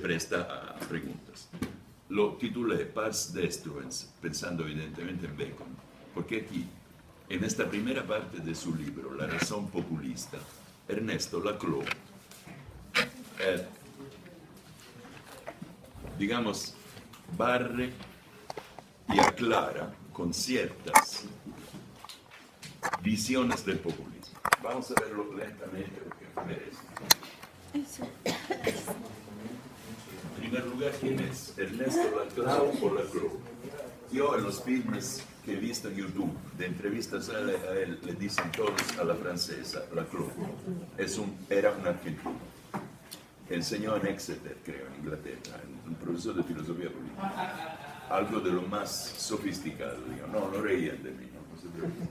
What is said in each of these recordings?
presta a preguntas. Lo titulé Pars Destruens, pensando evidentemente en Bacon, porque aquí, en esta primera parte de su libro, La razón populista, Ernesto Laclau, digamos, barre y aclara con ciertas visiones del populismo. Vamos a verlo lentamente porque merece. En primer lugar, ¿quién es? Ernesto Laclau o Laclau. Yo en los filmes que he visto en YouTube, de entrevistas a él, le dicen todos a la francesa, Laclau. Era un argentino. Enseñó en Exeter, creo, en Inglaterra, un profesor de filosofía política. Algo de lo más sofisticado, digo. No reían de mí, no se preocupen.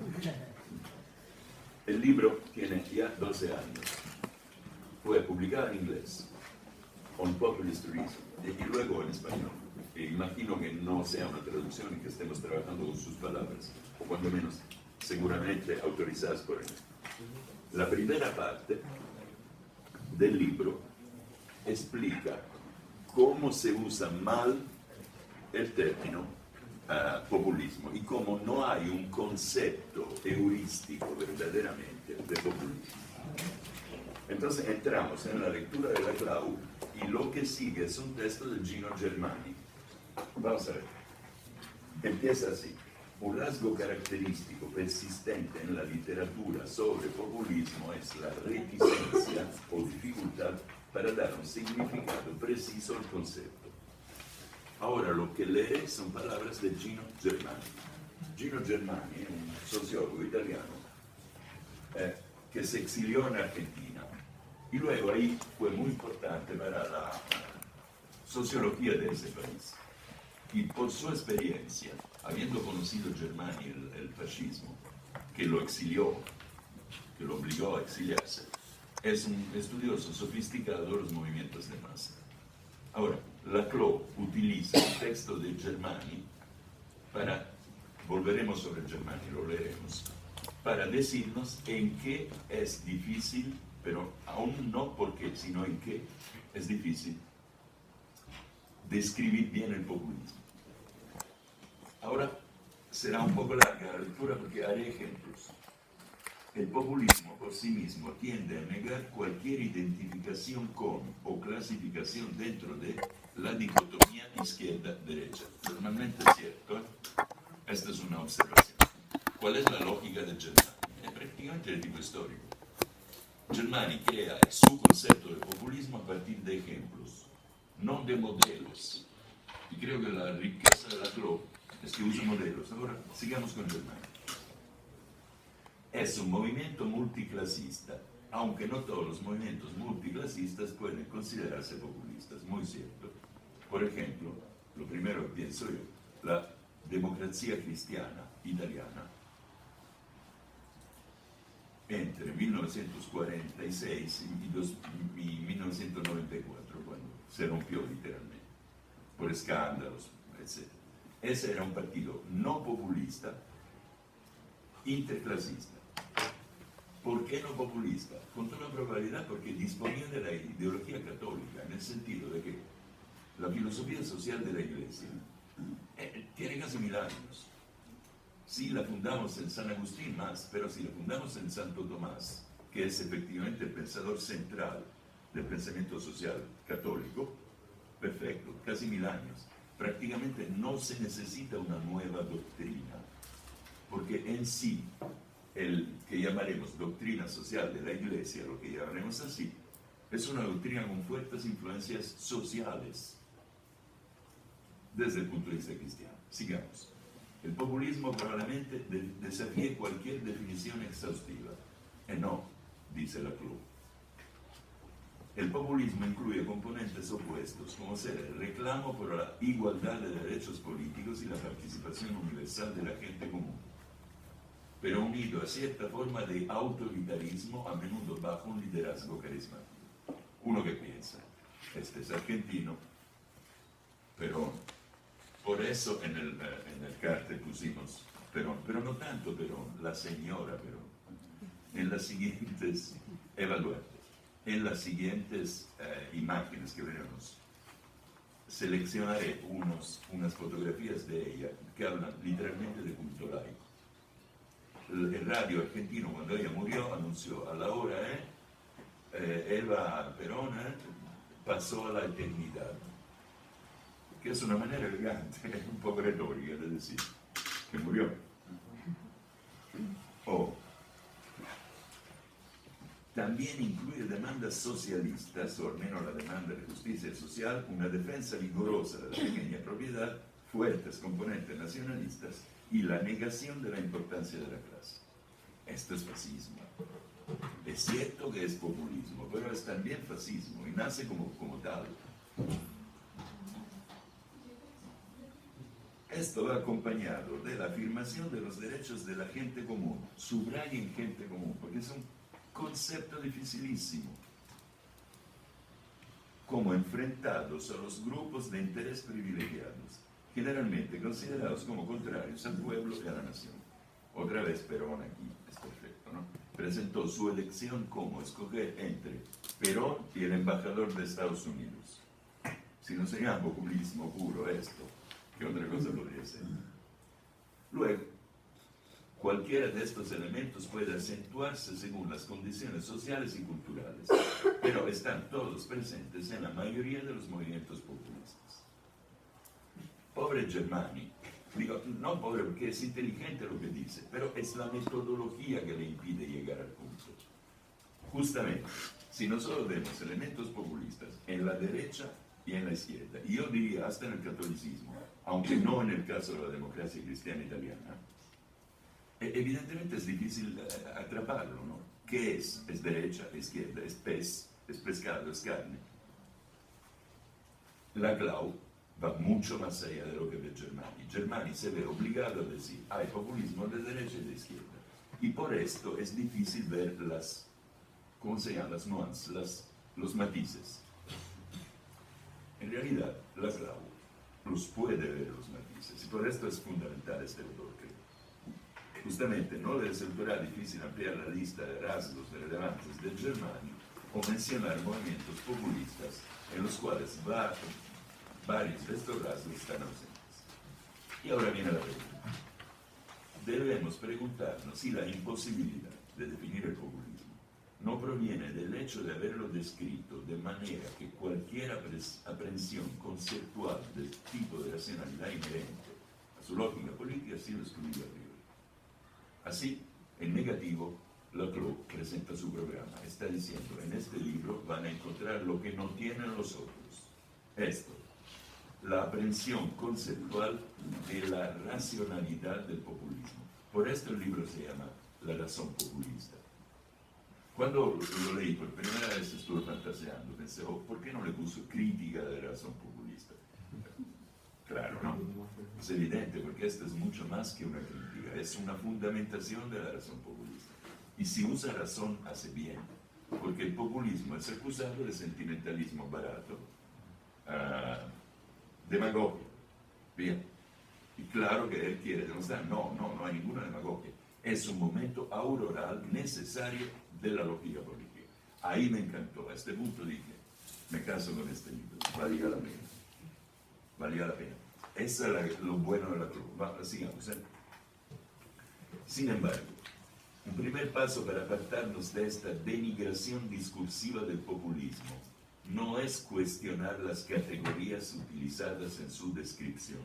El libro tiene ya 12 años. Fue publicado en inglés, On Populist Reason, y luego en español. Imagino que no sea una traducción y que estemos trabajando con sus palabras, o cuando menos seguramente autorizadas por él. La primera parte del libro explica cómo se usa mal el término populismo y cómo no hay un concepto heurístico verdaderamente de populismo. Entonces entramos en la lectura de Laclau y lo que sigue es un texto de Gino Germani. Vamos a ver. Empieza así. Un rasgo característico persistente en la literatura sobre populismo es la reticencia o dificultad para dar un significado preciso al concepto. Ahora lo que leeré son palabras de Gino Germani. Gino Germani es un sociólogo italiano que se exilió en Argentina y luego ahí fue muy importante para la sociología de ese país. Y por su experiencia, habiendo conocido Germani el fascismo, que lo exilió, que lo obligó a exiliarse, es un estudioso sofisticado de los movimientos de masa. Ahora, Laclau utiliza el texto de Germani para, volveremos sobre Germani, lo leeremos, para decirnos en qué es difícil, pero aún no por qué, sino en qué es difícil describir bien el populismo. Ahora será un poco larga la lectura porque haré ejemplos. El populismo por sí mismo tiende a negar cualquier identificación con o clasificación dentro de la dicotomía izquierda-derecha. Normalmente es cierto, ¿eh? Esta es una observación. ¿Cuál es la lógica de Germani? Es prácticamente de tipo histórico. Germani crea su concepto de populismo a partir de ejemplos, no de modelos. Y creo que la riqueza de Laclau es que usa modelos. Ahora, sigamos con Germani. Es un movimiento multiclasista, aunque no todos los movimientos multiclasistas pueden considerarse populistas, muy cierto. Por ejemplo, lo primero que pienso yo, la democracia cristiana italiana, entre 1946 y 1994, cuando se rompió literalmente, por escándalos, etc. Ese era un partido no populista, interclasista. ¿Por qué no populista? Con toda probabilidad porque disponía de la ideología católica, en el sentido de que la filosofía social de la Iglesia tiene casi 1000 años. Sí, la fundamos en San Agustín más, pero si la fundamos en Santo Tomás, que es efectivamente el pensador central del pensamiento social católico, perfecto, casi 1000 años. Prácticamente no se necesita una nueva doctrina, porque en sí, el que llamaremos doctrina social de la Iglesia, lo que llamaremos así, es una doctrina con fuertes influencias sociales desde el punto de vista cristiano. Sigamos. El populismo probablemente desafíe cualquier definición exhaustiva. No, dice Laclau. El populismo incluye componentes opuestos, como ser el reclamo por la igualdad de derechos políticos y la participación universal de la gente común, pero unido a cierta forma de autoritarismo, a menudo bajo un liderazgo carismático. Uno que piensa, este es argentino, Perón. Por eso en el cartel pusimos Perón, pero no tanto Perón, la señora Perón. En las siguientes, Eva Duarte, en las siguientes imágenes que veremos, seleccionaré unas fotografías de ella que hablan literalmente de culto laico. El radio argentino, cuando ella murió, anunció: a la hora Eva Perón pasó a la eternidad, que es una manera elegante, un poco retórica de decir que murió. También incluye demandas socialistas, o al menos la demanda de justicia social, una defensa vigorosa de la pequeña propiedad, fuertes componentes nacionalistas y la negación de la importancia de la clase. Esto es fascismo. Es cierto que es populismo, pero es también fascismo y nace como tal. Esto va acompañado de la afirmación de los derechos de la gente común. Subrayen gente común, porque es un concepto dificilísimo. Como enfrentados a los grupos de interés privilegiados, generalmente considerados como contrarios al pueblo y a la nación. Otra vez Perón aquí, es perfecto, ¿no? Presentó su elección como escoger entre Perón y el embajador de Estados Unidos. Si no se llama populismo puro esto, ¿qué otra cosa podría ser? Luego, cualquiera de estos elementos puede acentuarse según las condiciones sociales y culturales, pero están todos presentes en la mayoría de los movimientos populistas. Pobre Germani, digo, no pobre porque es inteligente lo que dice, pero es la metodología que le impide llegar al punto. Justamente, si nosotros vemos elementos populistas en la derecha y en la izquierda, y yo diría hasta en el catolicismo, aunque no en el caso de la democracia cristiana italiana, evidentemente es difícil atraparlo, ¿no? ¿Qué es? Es derecha, es izquierda, es pez, es pescado, es carne. La clau va mucho más allá de lo que ve Germani. Germani se ve obligado a decir: hay populismo de derecha y de izquierda. Y por esto es difícil ver las, ¿cómo se llaman? Las nuances, los matices. En realidad, la clau los puede ver los matices. Y por esto es fundamental este autor, creo. Justamente no le resultará difícil ampliar la lista de rasgos relevantes de Germani o mencionar movimientos populistas en los cuales varios de estos rasgos están ausentes. Y ahora viene la pregunta. Debemos preguntarnos si la imposibilidad de definir el populismo no proviene del hecho de haberlo descrito de manera que cualquier aprehensión conceptual del tipo de racionalidad inherente a su lógica política ha sido excluida a priori. Así, en negativo, Laclau presenta su programa. Está diciendo: en este libro van a encontrar lo que no tienen los otros. Esto, la aprehensión conceptual de la racionalidad del populismo. Por esto el libro se llama La razón populista. Cuando lo leí por primera vez estuve fantaseando, pensé: ¿por qué no le puso crítica de la razón populista? Claro, ¿no? Es evidente, porque esto es mucho más que una crítica, es una fundamentación de la razón populista. Y si usa razón, hace bien, porque el populismo es acusado de sentimentalismo barato, demagogia. Bien. Y claro que él quiere demostrar: no hay ninguna demagogia. Es un momento auroral necesario de la lógica política. Ahí me encantó. A este punto dije: me caso con este libro. Valía la pena. Valía la pena. Eso es lo bueno de la cruz. Sigamos. Sin embargo, un primer paso para apartarnos de esta denigración discursiva del populismo no es cuestionar las categorías utilizadas en su descripción,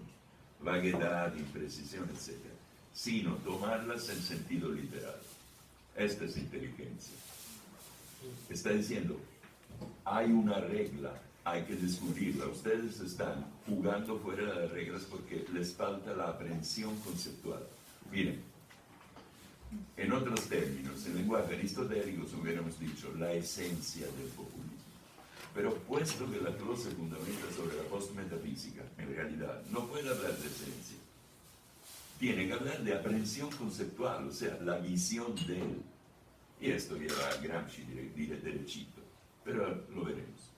vaguedad, imprecisión, etc., sino tomarlas en sentido literal. Esta es inteligencia. Está diciendo: hay una regla, hay que descubrirla. Ustedes están jugando fuera de las reglas porque les falta la aprehensión conceptual. Miren, en otros términos, en lenguaje aristotélico hubiéramos dicho la esencia del populismo. Pero puesto que Laclau se fundamenta sobre la postmetafísica, en realidad no puede hablar de esencia. Tiene que hablar de aprehensión conceptual, o sea, la visión de él. Y esto lleva a Gramsci derechito, pero lo veremos.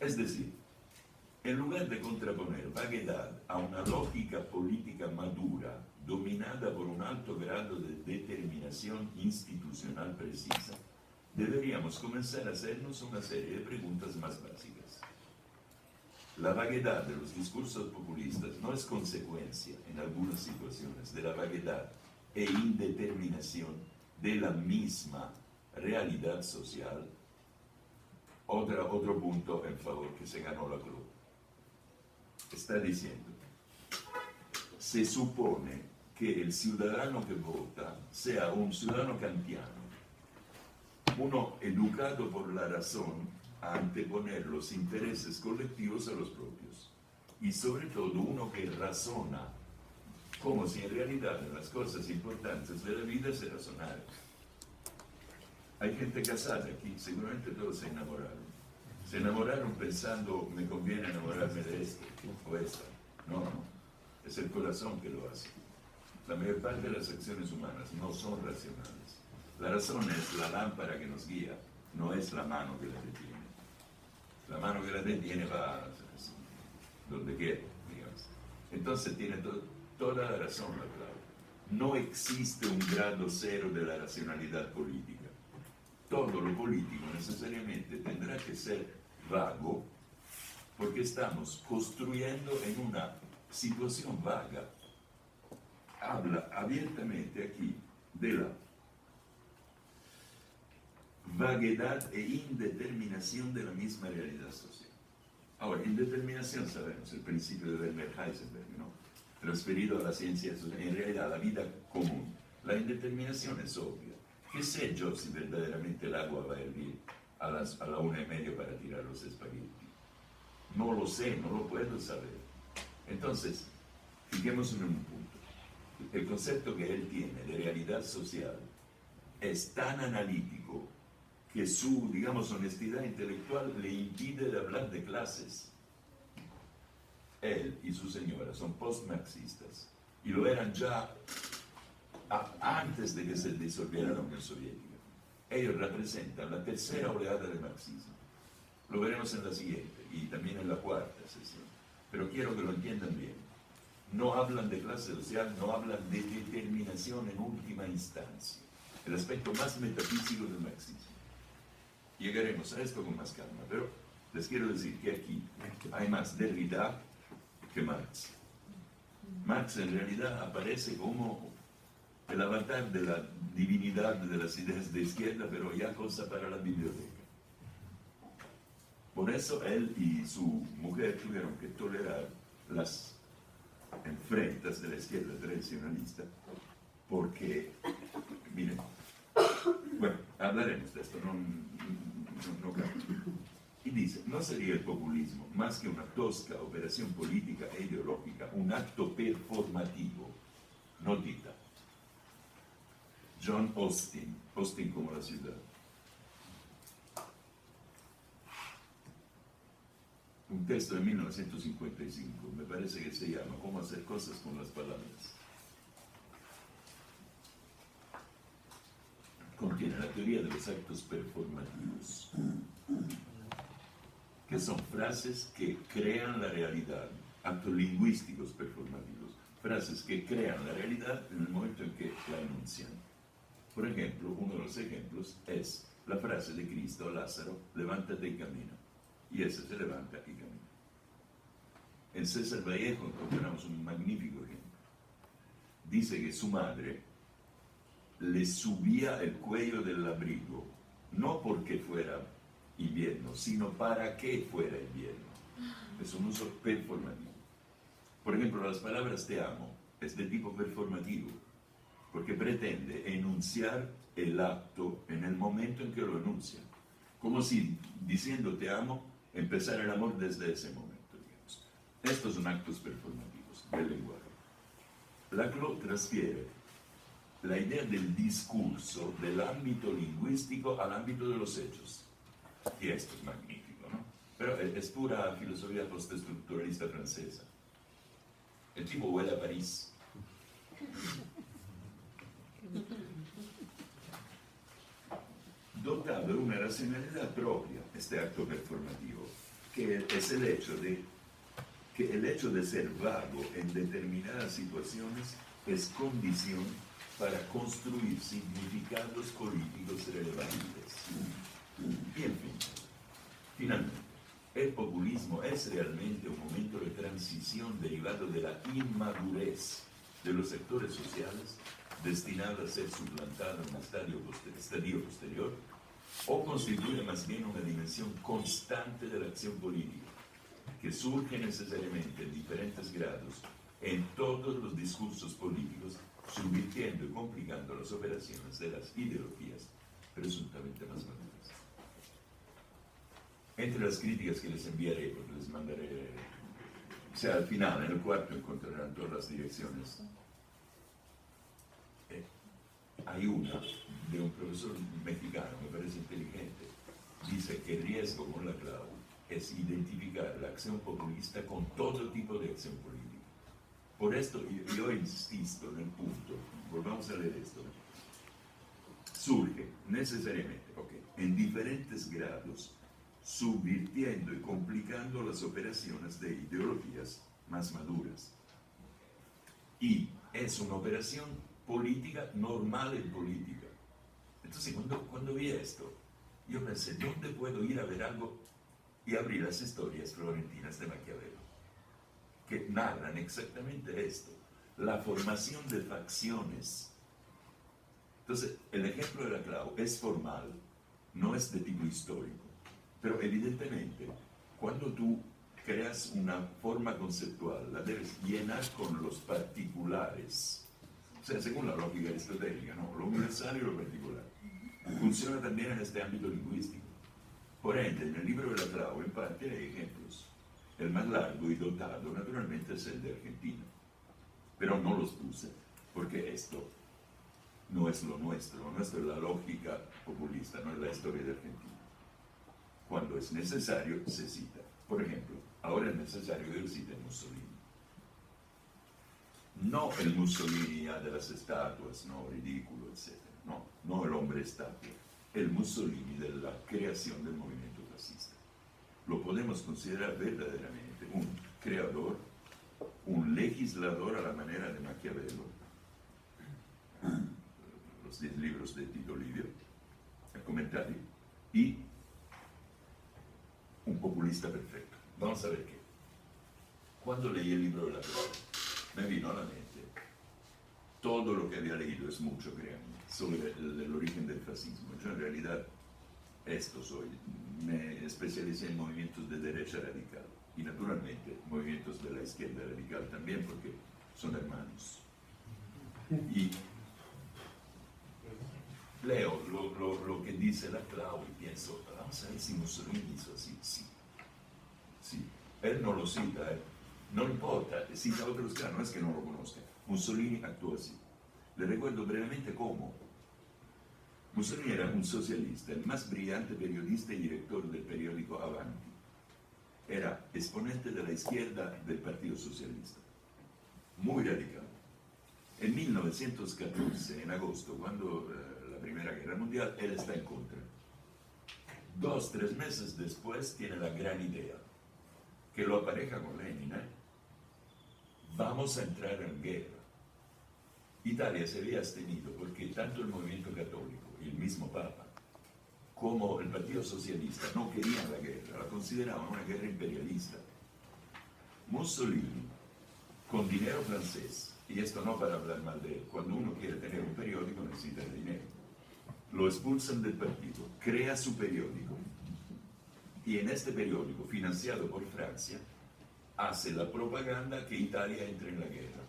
Es decir, en lugar de contraponer vaguedad a una lógica política madura, dominada por un alto grado de determinación institucional precisa, deberíamos comenzar a hacernos una serie de preguntas más básicas. La vaguedad de los discursos populistas no es consecuencia, en algunas situaciones, de la vaguedad e indeterminación de la misma realidad social. Otro punto en favor que se ganó la Club. Está diciendo, se supone que el ciudadano que vota sea un ciudadano kantiano, uno educado por la razón a anteponer los intereses colectivos a los propios, y sobre todo uno que razona como si en realidad en las cosas importantes de la vida se razonaran. Hay gente casada aquí, seguramente todos se enamoraron. Se enamoraron pensando, me conviene enamorarme de este o esta. No, es el corazón que lo hace. La mayor parte de las acciones humanas no son racionales. La razón es la lámpara que nos guía, no es la mano que la detiene. La mano que la detiene va donde quiera, digamos. Entonces tiene toda la razón la clave. No existe un grado cero de la racionalidad política. Todo lo político necesariamente tendrá que ser vago porque estamos construyendo en una situación vaga. Habla abiertamente aquí de la vaguedad e indeterminación de la misma realidad social. Ahora, indeterminación sabemos, el principio de Werner-Heisenberg, ¿no? Transferido a la ciencia social, en realidad a la vida común. La indeterminación es obvia. ¿Qué sé yo si verdaderamente el agua va a hervir a la 1:30 para tirar los espaguetis? No lo sé, no lo puedo saber. Entonces, fijémonos en un punto. El concepto que él tiene de realidad social es tan analítico que su, digamos, honestidad intelectual le impide de hablar de clases. Él y su señora son post-marxistas y lo eran ya antes de que se disolviera la Unión Soviética. Ellos representan la tercera oleada del marxismo. Lo veremos en la siguiente y también en la cuarta sesión. Pero quiero que lo entiendan bien. No hablan de clase social, no hablan de determinación en última instancia. El aspecto más metafísico del marxismo. Llegaremos a esto con más calma, pero les quiero decir que aquí hay más Derrida que Marx. Marx en realidad aparece como el avatar de la divinidad de las ideas de izquierda, pero ya cosa para la biblioteca. Por eso él y su mujer tuvieron que tolerar las enfrentas de la izquierda tradicionalista, porque, miren, bueno, hablaremos de esto, no y dice, no sería el populismo más que una tosca operación política e ideológica, un acto performativo, no dita. John Austin, Austin como la ciudad. Un texto de 1955, me parece que se llama Cómo hacer cosas con las palabras. Contiene la teoría de los actos performativos, que son frases que crean la realidad, actos lingüísticos performativos, frases que crean la realidad en el momento en que la enuncian. Por ejemplo, uno de los ejemplos es la frase de Cristo a Lázaro, levántate y camina. Y ese se levanta y camina. En César Vallejo encontramos un magnífico ejemplo. Dice que su madre le subía el cuello del abrigo, no porque fuera invierno, sino para que fuera invierno. Es un uso performativo. Por ejemplo, las palabras te amo es de tipo performativo, porque pretende enunciar el acto en el momento en que lo enuncia. Como si diciendo te amo, empezara el amor desde ese momento, digamos. Estos son actos performativos del lenguaje. Laclau transfiere la idea del discurso del ámbito lingüístico al ámbito de los hechos. Y esto es magnífico, ¿no? Pero es pura filosofía postestructuralista francesa. El tipo huele a París. Dotado de una racionalidad propia, este acto performativo, que es el hecho de ser vago en determinadas situaciones es condición para construir significados políticos relevantes. Y en fin, finalmente, El populismo es realmente un momento de transición derivado de la inmadurez de los sectores sociales destinado a ser suplantado en un estadio posterior, o constituye más bien una dimensión constante de la acción política, que surge necesariamente en diferentes grados en todos los discursos políticos, subvirtiendo y complicando las operaciones de las ideologías presuntamente más maduras. Entre las críticas que les enviaré, porque les mandaré, o sea, al final, en el cuarto encontrarán todas las direcciones. Hay una de un profesor mexicano, me parece inteligente, dice que el riesgo con la CLAU es identificar la acción populista con todo tipo de acción política. Por esto yo insisto en el punto, volvamos a leer esto, surge necesariamente, en diferentes grados, subvirtiendo y complicando las operaciones de ideologías más maduras. Y es una operación política normal en política. Entonces, cuando vi esto, yo pensé, ¿dónde puedo ir a ver algo? Y abrí las historias florentinas de Maquiavelo, que narran exactamente esto, la formación de facciones. Entonces, el ejemplo de la CLAU es formal, no es de tipo histórico, pero evidentemente, cuando tú creas una forma conceptual, la debes llenar con los particulares. O sea, según la lógica aristotélica, ¿no? Lo universal y lo particular. Funciona también en este ámbito lingüístico. Por ende, en el libro de la CLAU, en parte, hay ejemplos. El más largo y dotado, naturalmente, es el de Argentina. Pero no los puse, porque esto no es lo nuestro es la lógica populista, no es la historia de Argentina. Cuando es necesario, se cita. Por ejemplo, ahora es necesario que yo cite Mussolini. No el Mussolini de las estatuas, no, ridículo, etc. No el hombre estatua. El Mussolini de la creación del movimiento fascista. Lo podemos considerar verdaderamente un creador, un legislador a la manera de Maquiavelo. Los 10 libros de Tito Livio, el comentario, y un populista perfecto. Vamos a ver qué. Cuando leí el libro de la CLAU, me vino a la mente todo lo que había leído, es mucho, créanme, sobre el origen del fascismo. Yo en realidad, me especialicé en movimientos de derecha radical y naturalmente movimientos de la izquierda radical también, porque son hermanos. Y leo lo que dice la CLAU y pienso, vamos a ver si Mussolini hizo así. Sí. Él no lo cita, no importa, cita otros casos, no es que no lo conozca. Mussolini actuó así. Le recuerdo brevemente cómo. Mussolini era un socialista, el más brillante periodista y director del periódico Avanti. Era exponente de la izquierda del Partido Socialista. Muy radical. En 1914, en agosto, cuando la Primera Guerra Mundial, él está en contra. 2-3 meses después tiene la gran idea, que lo apareja con Lenin. Vamos a entrar en guerra. Italia se había abstenido porque tanto el movimiento católico y el mismo Papa como el Partido Socialista no querían la guerra, la consideraban una guerra imperialista. Mussolini, con dinero francés, y esto no para hablar mal de él, cuando uno quiere tener un periódico necesita el dinero, lo expulsan del partido, crea su periódico, y en este periódico, financiado por Francia, hace la propaganda que Italia entre en la guerra.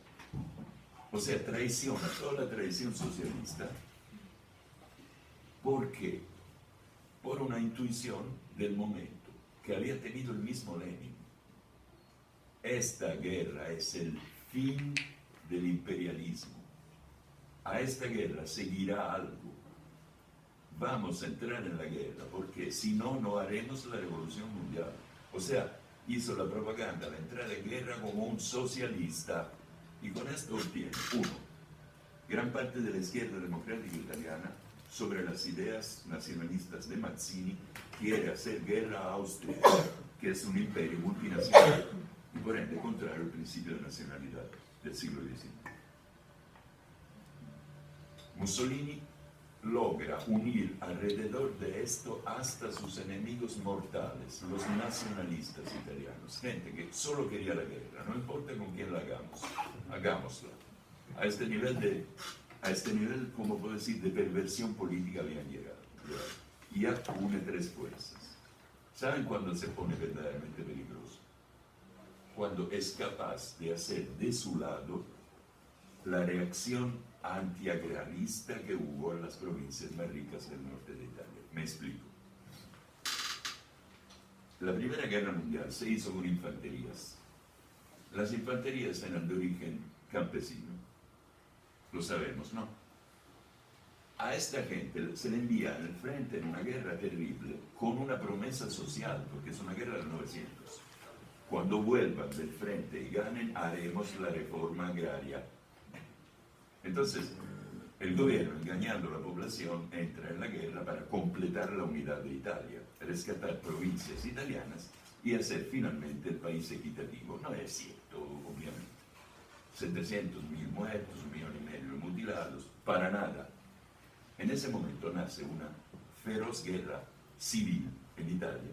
O sea, traiciona toda la tradición socialista. ¿Por qué? Por una intuición del momento que había tenido el mismo Lenin. Esta guerra es el fin del imperialismo. A esta guerra seguirá algo. Vamos a entrar en la guerra, porque si no, no haremos la revolución mundial. O sea, hizo la propaganda, la entrada en guerra como un socialista, y con esto obtiene, uno, gran parte de la izquierda democrática italiana, sobre las ideas nacionalistas de Mazzini, quiere hacer guerra a Austria, que es un imperio multinacional, y por ende contrario al principio de nacionalidad del siglo XIX. Mussolini logra unir alrededor de esto hasta sus enemigos mortales, los nacionalistas italianos, gente que solo quería la guerra, no importa con quién la hagamos, hagámosla. A este nivel, como puedo decir, de perversión política habían llegado. Y ya une tres fuerzas. ¿Saben cuándo se pone verdaderamente peligroso? Cuando es capaz de hacer de su lado la reacción antiagrarista que hubo en las provincias más ricas del norte de Italia. Me explico. La Primera Guerra Mundial se hizo con infanterías. Las infanterías eran de origen campesino. Lo sabemos, ¿no? A esta gente se le envía al frente en una guerra terrible con una promesa social, porque es una guerra del 900. Cuando vuelvan del frente y ganen, haremos la reforma agraria. Entonces, el gobierno, engañando a la población, entra en la guerra para completar la unidad de Italia, rescatar provincias italianas y hacer finalmente el país equitativo. No es cierto, obviamente. 700.000 muertos, 1,5 millones mutilados, para nada. En ese momento nace una feroz guerra civil en Italia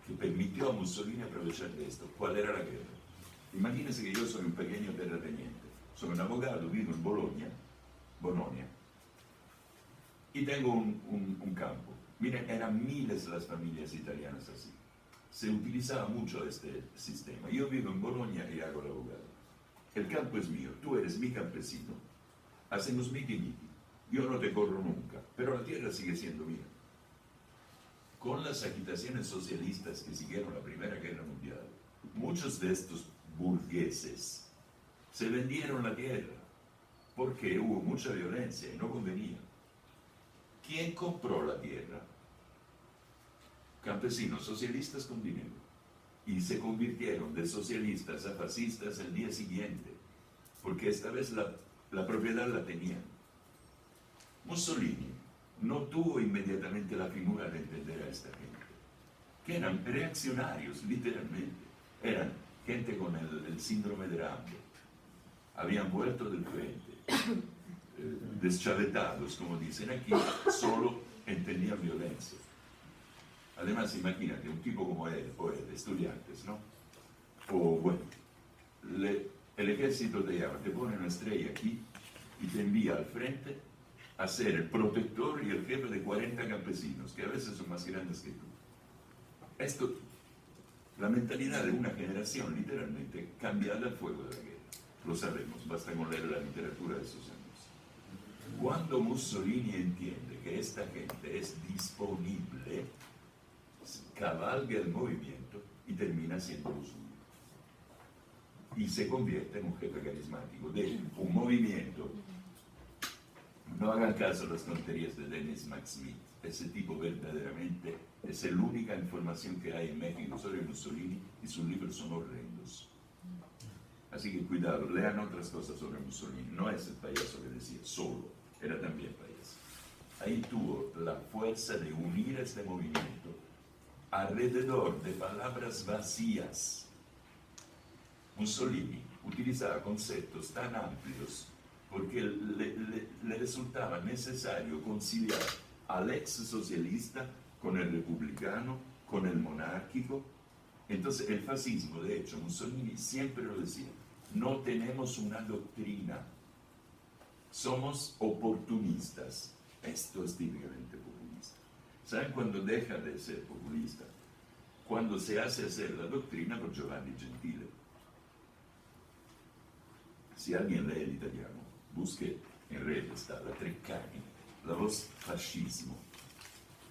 que permitió a Mussolini aprovechar de esto. ¿Cuál era la guerra? Imagínense que yo soy un pequeño terrateniente. Soy un abogado, vivo en Bolonia, y tengo un campo. Miren, eran miles las familias italianas así. Se utilizaba mucho este sistema. Yo vivo en Bolonia y hago el abogado. El campo es mío, tú eres mi campesino. Hacemos miti-miti. Yo no te corro nunca, pero la tierra sigue siendo mía. Con las agitaciones socialistas que siguieron la Primera Guerra Mundial, muchos de estos burgueses se vendieron la tierra porque hubo mucha violencia y no convenía. ¿Quién compró la tierra? Campesinos socialistas con dinero. Y se convirtieron de socialistas a fascistas el día siguiente, porque esta vez la propiedad la tenían. Mussolini no tuvo inmediatamente la finura de entender a esta gente, que eran reaccionarios, literalmente. Eran gente con el síndrome de Rambo. Habían vuelto del frente, deschavetados, como dicen aquí, solo entendían violencia. Además, imagínate, un tipo como él, o él, estudiantes, ¿no? O, bueno, el ejército te llama, te pone una estrella aquí y te envía al frente a ser el protector y el jefe de 40 campesinos, que a veces son más grandes que tú. Esto, la mentalidad de una generación, literalmente, cambiada al fuego de la guerra. Lo sabemos, basta con leer la literatura de esos años. Cuando Mussolini entiende que esta gente es disponible, cabalga el movimiento y termina siendo lo suyo. Y se convierte en un jefe carismático de un movimiento. No hagan caso a las tonterías de Dennis McSmith. Ese tipo verdaderamente es la única información que hay en México sobre Mussolini y sus libros son horrendos. Así que cuidado, lean otras cosas sobre Mussolini. No es el payaso que decía, solo, era también payaso. Ahí tuvo la fuerza de unir este movimiento alrededor de palabras vacías. Mussolini utilizaba conceptos tan amplios porque le resultaba necesario conciliar al ex socialista con el republicano, con el monárquico. Entonces el fascismo, de hecho, Mussolini siempre lo decía, no tenemos una doctrina, somos oportunistas. Esto es típicamente populista. ¿Saben cuándo deja de ser populista? Cuando se hace hacer la doctrina por Giovanni Gentile. Si alguien lee el italiano, busque en red, está la Treccani, la voz fascismo,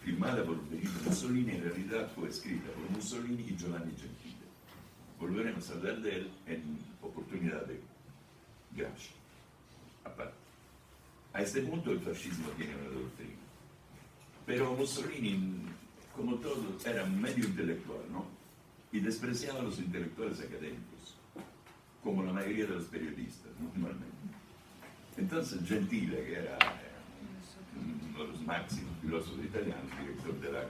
firmada por Benito Mussolini, en realidad fue escrita por Mussolini y Giovanni Gentile. Volveremos a hablar de él en oportunidad de Gramsci. Aparte. A este punto el fascismo tiene una doctrina. Pero Mussolini, como todos, era medio intelectual, ¿no? Y despreciaba a los intelectuales académicos, como la mayoría de los periodistas, normalmente. Entonces Gentile, que era uno de los máximos filósofos italianos, director de la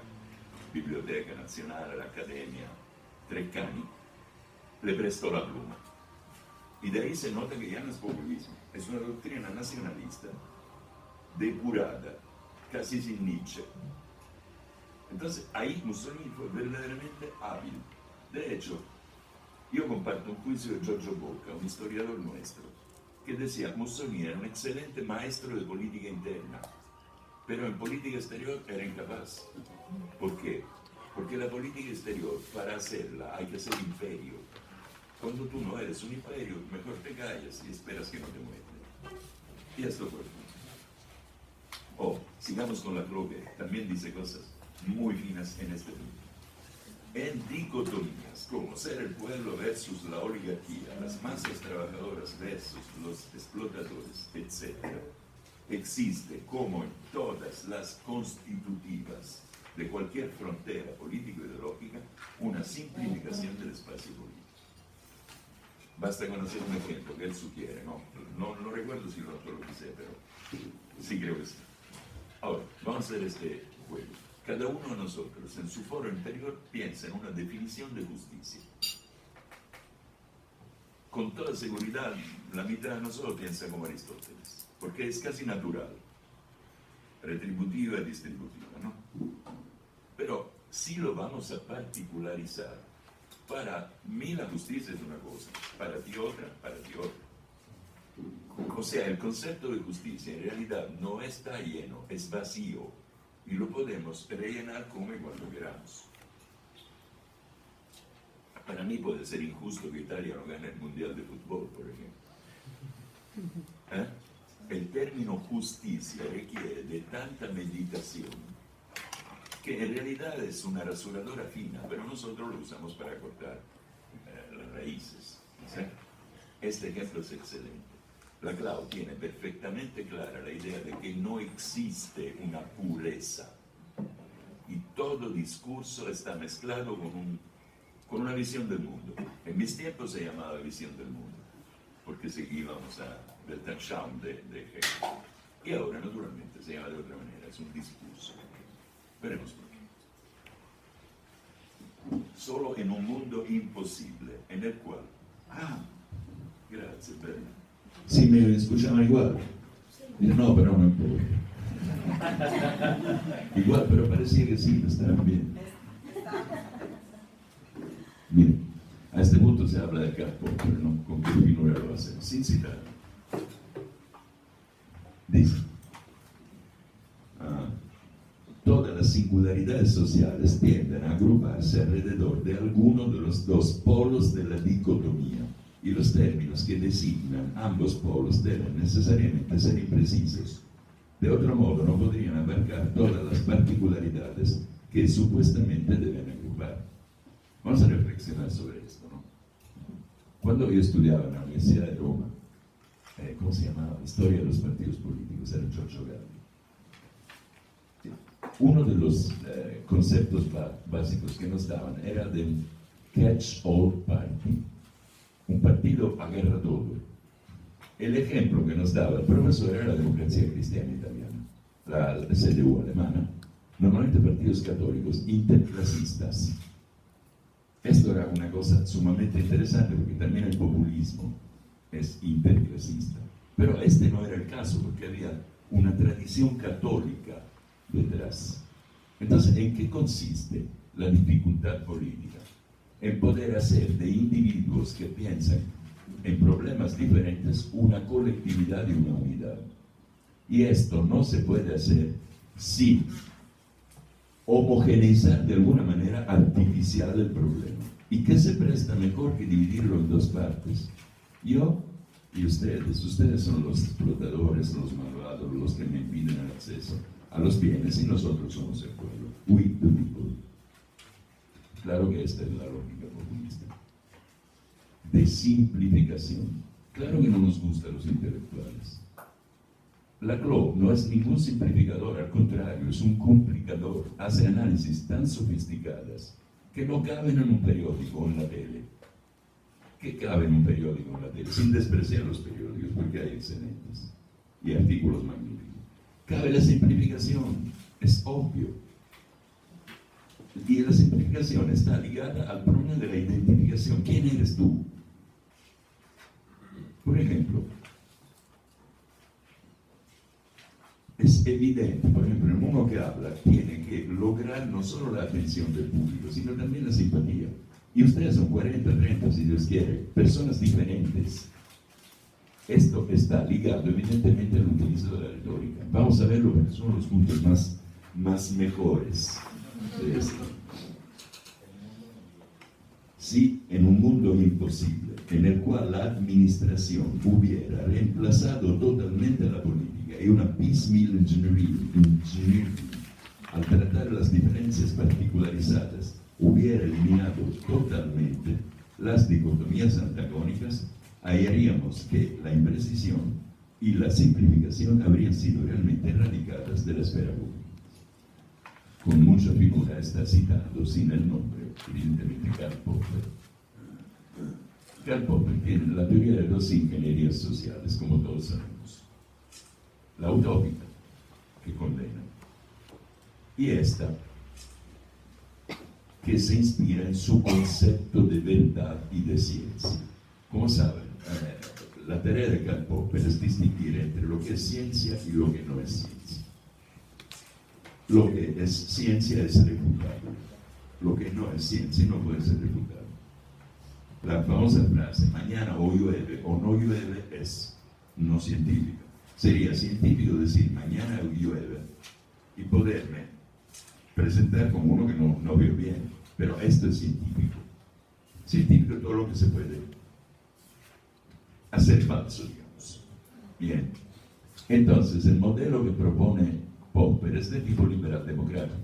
Biblioteca Nazionale, la Academia, Treccani, le prestó la pluma. Y de ahí se nota que ya no es populismo, es una doctrina nacionalista depurada, casi sin Nietzsche. Entonces ahí Mussolini fue verdaderamente hábil. De hecho, yo comparto un juicio de Giorgio Bocca, un historiador nuestro, que decía Mussolini era un excelente maestro de política interna, pero en política exterior era incapaz. ¿Por qué? Porque la política exterior, para hacerla, hay que ser imperio. Cuando tú no eres un imperio, mejor te callas y esperas que no te muestren. Y esto fue el punto. Sigamos con la Croce, también dice cosas muy finas en este punto. En dicotomías, como ser el pueblo versus la oligarquía, las masas trabajadoras versus los explotadores, etc., existe, como en todas las constitutivas de cualquier frontera político-ideológica, una simplificación del espacio político. Basta conocer un ejemplo que él sugiere, no recuerdo si lo dice, pero sí creo que sí. Ahora, vamos a hacer este juego. Cada uno de nosotros, en su foro interior, piensa en una definición de justicia. Con toda seguridad, la mitad de nosotros piensa como Aristóteles, porque es casi natural, retributiva y distributiva, ¿no? Pero si lo vamos a particularizar, para mí la justicia es una cosa, para ti otra, para ti otra. O sea, el concepto de justicia en realidad no está lleno, es vacío, y lo podemos rellenar como y cuando queramos. Para mí puede ser injusto que Italia no gane el Mundial de Fútbol, por ejemplo. El término justicia requiere de tanta meditación que en realidad es una rasuradora fina, pero nosotros lo usamos para cortar las raíces. ¿Sí? Este ejemplo es excelente. La Clau tiene perfectamente clara la idea de que no existe una pureza y todo discurso está mezclado con una visión del mundo. En mis tiempos se llamaba visión del mundo, porque seguíamos del Tanschaum de Hegel. Y ahora, naturalmente, se llama de otra manera, es un discurso. Veremos por qué. Solo en un mundo imposible, en el cual... grazie, Bernardo. Sí, me escuchaban igual. No, pero no puedo. Igual, pero parecía que sí, estaban bien. Miren, a este punto se habla de Karl Popper, ¿no? ¿Con qué finura lo hacen? Sin citar. Dice, todas las singularidades sociales tienden a agruparse alrededor de alguno de los dos polos de la dicotomía, y los términos que designan ambos polos deben necesariamente ser imprecisos. De otro modo, no podrían abarcar todas las particularidades que supuestamente deben agrupar. Vamos a reflexionar sobre esto, ¿no? Cuando yo estudiaba en la Universidad de Roma, ¿cómo se llamaba? Historia de los partidos políticos, era Giorgio Galli. Uno de los conceptos básicos que nos daban era del catch-all party, un partido agarra todo. El ejemplo que nos daba el profesor era la democracia cristiana italiana, la CDU alemana, normalmente partidos católicos interclasistas. Esto era una cosa sumamente interesante porque también el populismo es interclasista. Pero este no era el caso porque había una tradición católica detrás. Entonces, ¿en qué consiste la dificultad política? En poder hacer de individuos que piensan en problemas diferentes una colectividad y una unidad. Y esto no se puede hacer sin homogeneizar de alguna manera artificial el problema. ¿Y qué se presta mejor que dividirlo en dos partes? Yo y ustedes son los explotadores, los malvados, los que me impiden el acceso a los bienes, y nosotros somos el pueblo. We the people. Claro que esta es la lógica populista. De simplificación. Claro que no nos gustan los intelectuales. La CLO no es ningún simplificador, al contrario, es un complicador. Hace análisis tan sofisticadas que no caben en un periódico o en la tele. ¿Qué cabe en un periódico o en la tele? Sin despreciar los periódicos, porque hay excelentes y artículos magníficos. Cabe la simplificación, es obvio. Y la simplificación está ligada al problema de la identificación. ¿Quién eres tú? Por ejemplo, es es evidente, por ejemplo, en uno que habla, tiene que lograr no solo la atención del público, sino también la simpatía. Y ustedes son 40, 30, si Dios quiere, personas diferentes. Esto está ligado evidentemente al utilizo de la retórica. Vamos a verlo porque son los puntos más mejores de esto. Si en un mundo imposible, en el cual la administración hubiera reemplazado totalmente a la política y una piecemeal engineering, al tratar las diferencias particularizadas, hubiera eliminado totalmente las dicotomías antagónicas, hallaríamos que la imprecisión y la simplificación habrían sido realmente erradicadas de la esfera pública. Con mucha figura está citando, sin el nombre, evidentemente, Karl Popper. Karl Popper tiene la teoría de dos ingenierías sociales, como todos sabemos. La utópica, que condena, y esta, que se inspira en su concepto de verdad y de ciencia. Como saben, la tarea de Karl Popper es distinguir entre lo que es ciencia y lo que no es ciencia. Lo que es ciencia es refutable. Lo que no es ciencia no puede ser refutable. La famosa frase, mañana o llueve o no llueve, es no científica. Sería científico decir mañana o llueve y poderme presentar como uno que no veo bien. Pero esto es científico. Científico es todo lo que se puede hacer falso, digamos. Bien. Entonces, el modelo que propone Popper es de tipo liberal democrático.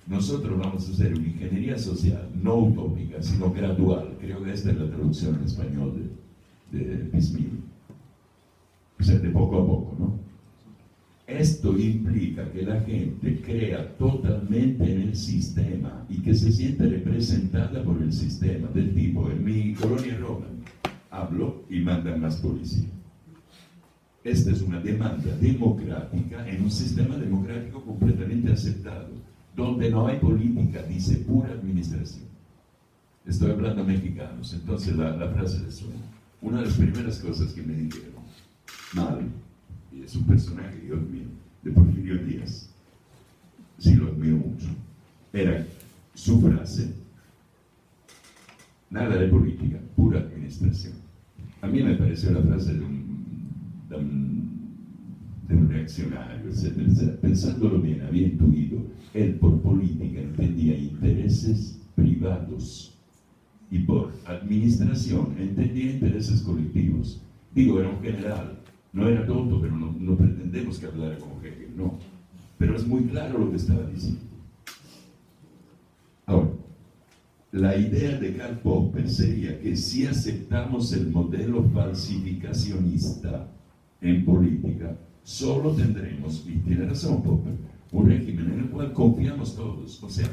Nosotros vamos a hacer una ingeniería social no utópica, sino gradual. Creo que esta es la traducción en español de piecemeal. O sea, de poco a poco, ¿no? Esto implica que la gente crea totalmente en el sistema y que se siente representada por el sistema, del tipo, en mi colonia Roma, hablo y mandan más policía. Esta es una demanda democrática en un sistema democrático completamente aceptado, donde no hay política, dice pura administración. Estoy hablando a mexicanos, entonces la frase les suena. Una de las primeras cosas que me dijeron, mal, y es un personaje que yo admiro, de Porfirio Díaz, sí lo admiro mucho, era su frase, nada de política, pura administración. A mí me pareció la frase de un reaccionario, etc. Pensándolo bien, había intuido, él por política entendía intereses privados y por administración entendía intereses colectivos. Digo, era un general, no era tonto, pero no pretendemos que hablara como Hegel, no. Pero es muy claro lo que estaba diciendo. Ahora, la idea de Karl Popper sería que si aceptamos el modelo falsificacionista en política, solo tendremos, y tiene razón Popper, un régimen en el cual confiamos todos. O sea,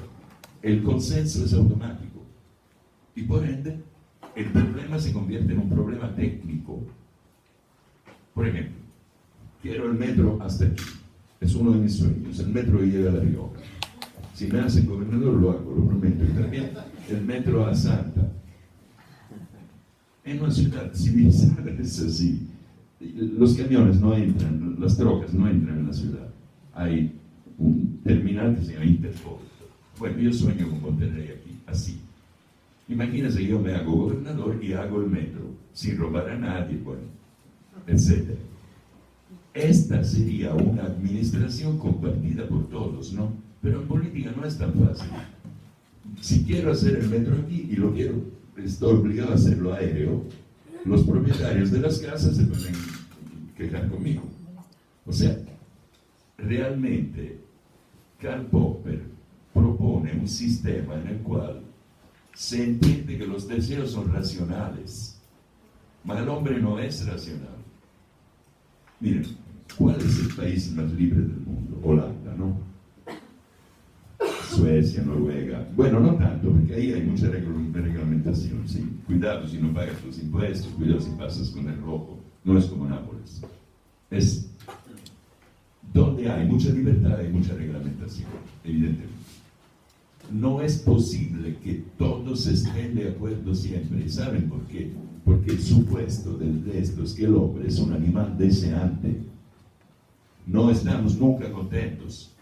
el consenso es automático. Y por ende, el problema se convierte en un problema técnico. Por ejemplo, quiero el metro hasta aquí. Es uno de mis sueños. El metro que llega a La Rioja. Si me hacen gobernador, lo hago, lo prometo. Y también el metro a Santa. En una ciudad civilizada es así. Los camiones no entran, las trocas no entran en la ciudad. Hay un terminal que se llama Interpol. Bueno, yo sueño con Monterrey aquí, así. Imagínense, yo me hago gobernador y hago el metro, sin robar a nadie, bueno, etc. Esta sería una administración compartida por todos, ¿no? Pero en política no es tan fácil. Si quiero hacer el metro aquí y lo quiero, estoy obligado a hacerlo aéreo, los propietarios de las casas se pueden quejar conmigo. O sea, realmente Karl Popper propone un sistema en el cual se entiende que los deseos son racionales, pero el hombre no es racional. Miren, ¿cuál es el país más libre del mundo? Holanda, ¿no? Suecia, Noruega. Bueno, no tanto, porque ahí hay mucha reglamentación, sí. Cuidado si no pagas los impuestos, cuidado si pasas con el rojo. No es como Nápoles. Es donde hay mucha libertad y mucha reglamentación, evidentemente. No es posible que todos estén de acuerdo siempre. ¿Saben por qué? Porque el supuesto de esto es que el hombre es un animal deseante. no estamos nunca contentos.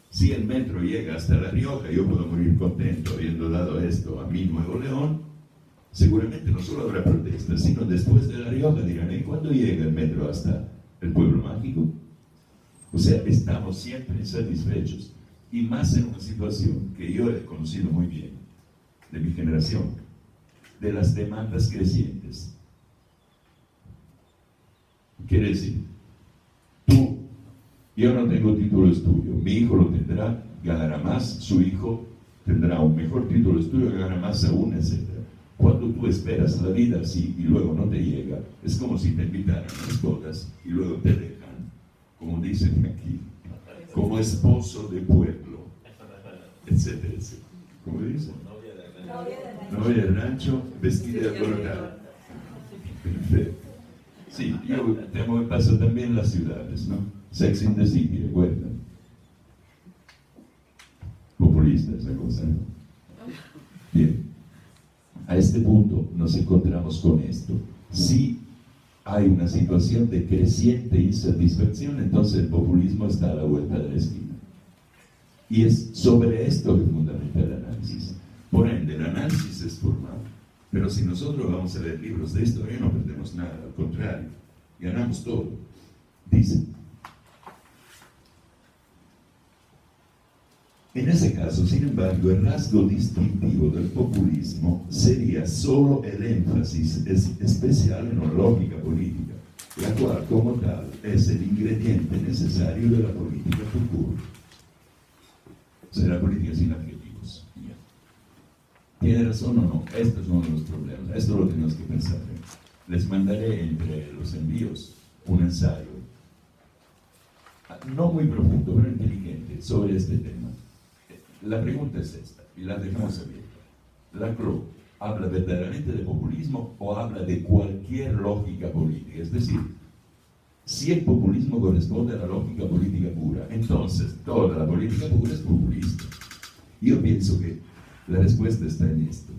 Si el metro llega hasta La Rioja, yo puedo morir contento habiendo dado esto a mi Nuevo León. Seguramente no solo habrá protestas, sino después de La Rioja dirán, ¿y cuándo llega el metro hasta el pueblo mágico? O sea, estamos siempre insatisfechos, y más en una situación que yo he conocido muy bien, de mi generación, de las demandas crecientes. Quiere decir, yo no tengo título de estudio, mi hijo lo tendrá, ganará más, su hijo tendrá un mejor título de estudio, ganará más aún, etc. Cuando tú esperas la vida así y luego no te llega, es como si te invitaran a las bodas y luego te dejan, como dicen aquí, como esposo de pueblo, etcétera, etcétera. ¿Cómo dicen? Novia de rancho, vestida de colorado. Perfecto. Sí, yo tengo que pasar también en las ciudades, ¿no? Sex in the City, ¿recuerdan? Populista esa cosa, ¿no? Bien. A este punto nos encontramos con esto. Si hay una situación de creciente insatisfacción, entonces el populismo está a la vuelta de la esquina. Y es sobre esto que fundamenta el análisis. Por ende, el análisis es formal. Pero si nosotros vamos a leer libros de historia, no perdemos nada, al contrario, ganamos todo. Dice, en ese caso, sin embargo, el rasgo distintivo del populismo sería solo el énfasis especial en una lógica política, la cual, como tal, es el ingrediente necesario de la política futura. O sea, la política sin adjetivos. ¿Tiene razón o no? Esto es uno de los problemas. Esto lo tenemos que pensar. Les mandaré entre los envíos un ensayo, no muy profundo, pero inteligente, sobre este tema. La pregunta es esta, y la dejamos abierta. Laclau habla verdaderamente de populismo o habla de cualquier lógica política. Es decir, si el populismo corresponde a la lógica política pura, entonces toda la política pura es populista. Yo pienso que la respuesta está en esto.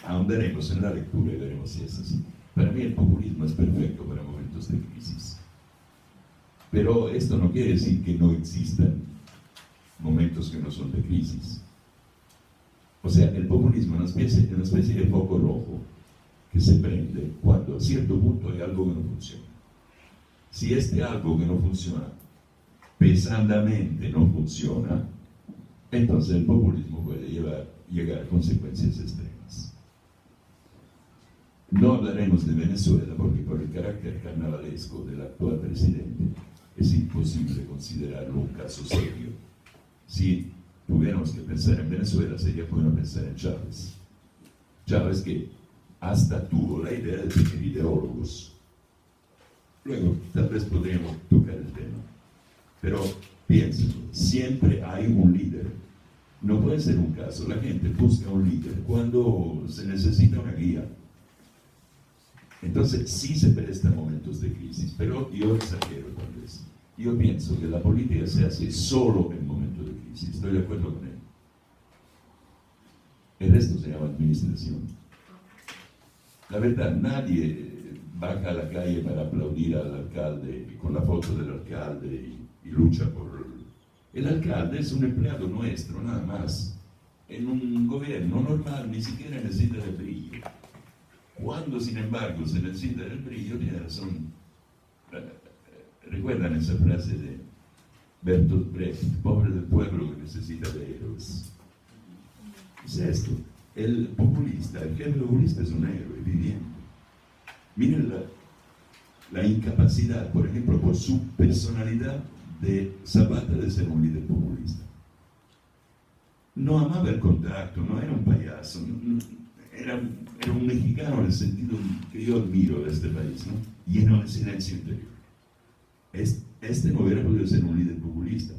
Ahondaremos en la lectura y veremos si es así. Para mí el populismo es perfecto para momentos de crisis. Pero esto no quiere decir que no existan momentos que no son de crisis. O sea, el populismo es una especie de foco rojo que se prende cuando a cierto punto hay algo que no funciona. Si este algo que no funciona pesadamente no funciona, entonces el populismo puede llegar a consecuencias extremas. No hablaremos de Venezuela porque por el carácter carnavalesco del actual presidente es imposible considerarlo un caso serio. Si tuviéramos que pensar en Venezuela, sería bueno pensar en Chávez. Chávez que hasta tuvo la idea de tener ideólogos. Luego, tal vez podríamos tocar el tema. Pero piénsenlo, siempre hay un líder. No puede ser un caso. La gente busca un líder cuando se necesita una guía. Entonces, sí se prestan momentos de crisis, pero yo exagero tal vez. Yo pienso que la política se hace solo en momentos de crisis. Estoy de acuerdo con él. El resto se llama administración. La verdad, nadie baja a la calle para aplaudir al alcalde con la foto del alcalde y lucha por... El alcalde es un empleado nuestro, nada más. En un gobierno normal ni siquiera necesita el brillo. Cuando, sin embargo, se necesita el brillo, tiene razón. ¿Recuerdan esa frase de Bertolt Brecht? Pobre del pueblo que necesita de héroes. Es esto. El populista, el jefe populista es un héroe viviente. Miren la incapacidad, por ejemplo, por su personalidad de Zapata de ser un líder populista. No amaba el contacto, no era un payaso, era un mexicano en el sentido que yo admiro de este país, ¿no? Lleno de silencio interior. Este no hubiera podido ser un líder populista.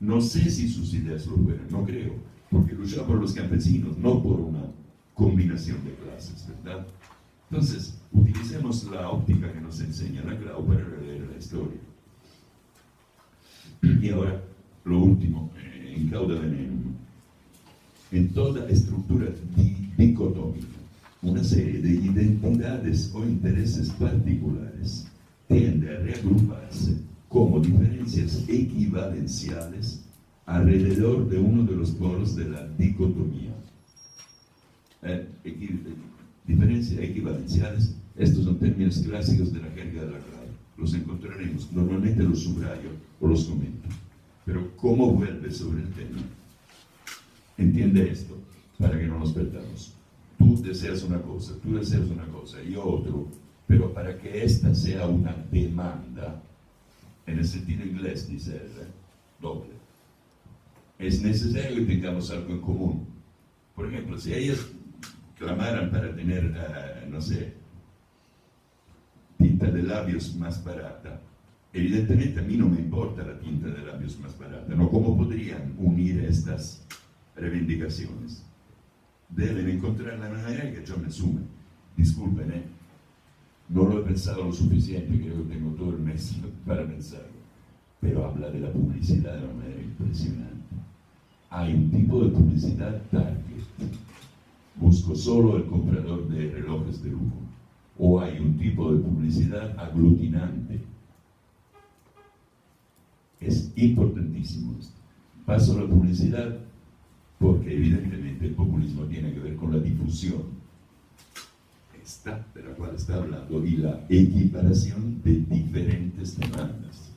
No sé si sus ideas lo fueran, no creo, porque luchaba por los campesinos, no por una combinación de clases, ¿verdad? Entonces, utilicemos la óptica que nos enseña Laclau para releer la historia. Y ahora, lo último, en cauda venenum. En toda estructura dicotómica, una serie de identidades o intereses particulares tiende a reagruparse como diferencias equivalenciales alrededor de uno de los polos de la dicotomía. Diferencias equivalenciales, estos son términos clásicos de la jerga de la RAE. Los encontraremos, normalmente los subrayo o los comento. Pero ¿cómo vuelve sobre el tema? Entiende esto, para que no nos perdamos. Tú deseas una cosa, yo otro, pero para que esta sea una demanda, en el sentido inglés, dice él, doble, es necesario que tengamos algo en común. Por ejemplo, si ellas clamaran para tener, no sé, tinta de labios más barata, evidentemente a mí no me importa la tinta de labios más barata, ¿no? ¿Cómo podrían unir estas reivindicaciones? Deben encontrar la manera que yo me sume. Disculpen, no lo he pensado lo suficiente, creo que tengo todo el mes para pensarlo, pero habla de la publicidad de una manera impresionante. Hay un tipo de publicidad target. Busco solo el comprador de relojes de lujo. O hay un tipo de publicidad aglutinante. Es importantísimo esto. Paso a la publicidad porque evidentemente el populismo tiene que ver con la difusión, esta de la cual está hablando, y la equiparación de diferentes demandas.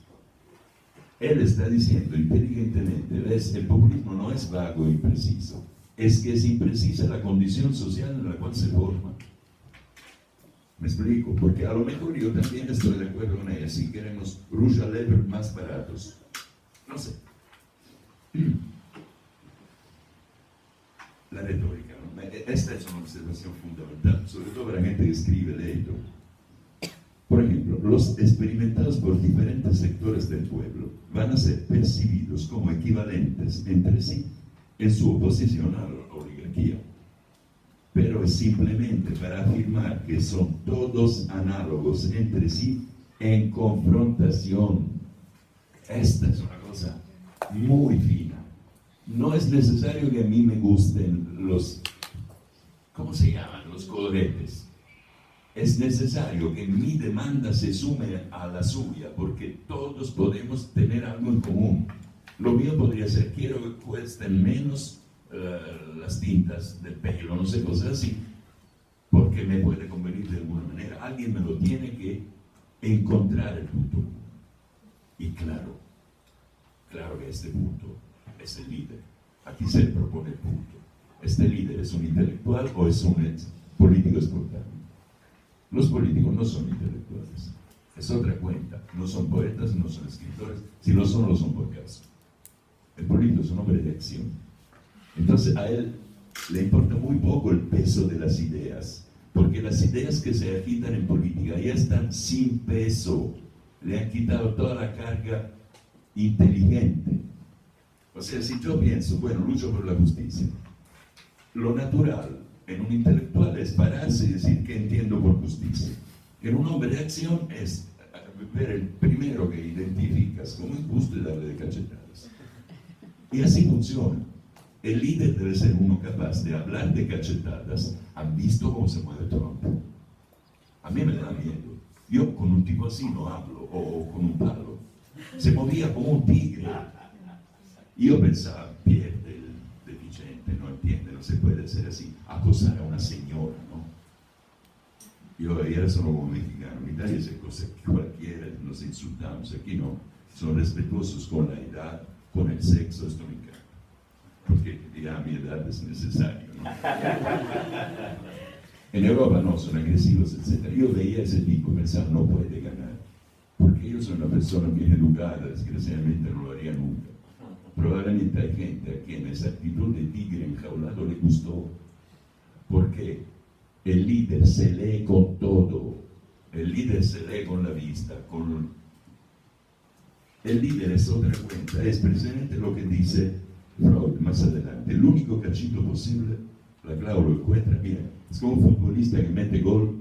Él está diciendo inteligentemente, ¿ves? El populismo no es vago e impreciso, es que es imprecisa la condición social en la cual se forma. Me explico, porque a lo mejor yo también estoy de acuerdo con ella, si queremos rouge à lèvres más baratos, no sé. La retórica, ¿no? Esta es una observación fundamental, sobre todo para la gente que escribe, lee. Por ejemplo, los experimentados por diferentes sectores del pueblo van a ser percibidos como equivalentes entre sí en su oposición a la oligarquía. Pero es simplemente para afirmar que son todos análogos entre sí en confrontación. Esta es una cosa muy fina. No es necesario que a mí me gusten los, ¿cómo se llaman? Los coloretes. Es necesario que mi demanda se sume a la suya, porque todos podemos tener algo en común. Lo mío podría ser, quiero que cuesten menos las tintas del pelo, no sé, cosas así, porque me puede convenir de alguna manera. Alguien me lo tiene que encontrar el punto. Y claro que este punto es el líder. Aquí se le propone el punto. ¿Este líder es un intelectual o es un político exportable? Los políticos no son intelectuales. Es otra cuenta. No son poetas, no son escritores. Si lo son por caso. El político es un hombre de acción. Entonces a él le importa muy poco el peso de las ideas, porque las ideas que se agitan en política ya están sin peso. Le han quitado toda la carga inteligente. O sea, si yo pienso, bueno, lucho por la justicia, lo natural en un intelectual es pararse y decir que entiendo por justicia. En un hombre de acción es ver el primero que identificas como injusto y darle de cachetadas. Y así funciona. El líder debe ser uno capaz de hablar de cachetadas. ¿Han visto cómo se mueve Trump? A mí me da miedo. Yo con un tipo así no hablo, o con un palo. Se movía como un tigre. Y yo pensaba, pierde el deficiente, no entiende, no se puede hacer así, acosar a una señora, ¿no? Yo era solo como mexicano, en Italia se cosa cualquiera, nos insultamos, aquí no, son respetuosos con la edad, con el sexo, esto me encanta, porque ya a mi edad es necesario, ¿no? En Europa no, son agresivos, etc. Yo veía a ese tipo y pensaba, no puede ganar, porque yo soy una persona bien educada, desgraciadamente no lo haría nunca. Probablemente hay gente a quien esa actitud de tigre enjaulado le gustó, porque el líder se lee con todo, el líder se lee con la vista, el líder es otra cuenta, es precisamente lo que dice Freud más adelante. El único cachito posible, la clave lo encuentra, mira, es como un futbolista que mete gol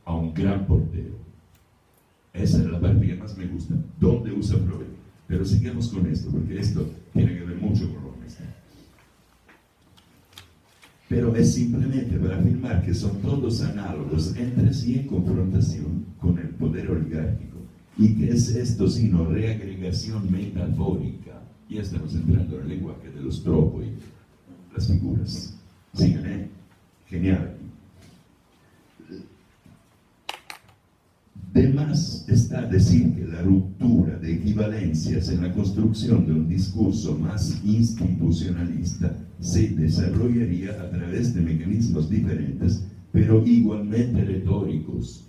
a un gran portero. Esa es la parte que más me gusta, ¿dónde usa Freud? Pero sigamos con esto, porque esto tiene que ver mucho con lo mismo. Pero es simplemente para afirmar que son todos análogos entre sí en confrontación con el poder oligárquico. ¿Y qué es esto sino reagregación metafórica? Ya estamos entrando en el lenguaje de los tropos y las figuras. Sigan, ¿eh? Genial. De más está decir que la ruptura de equivalencias en la construcción de un discurso más institucionalista se desarrollaría a través de mecanismos diferentes, pero igualmente retóricos.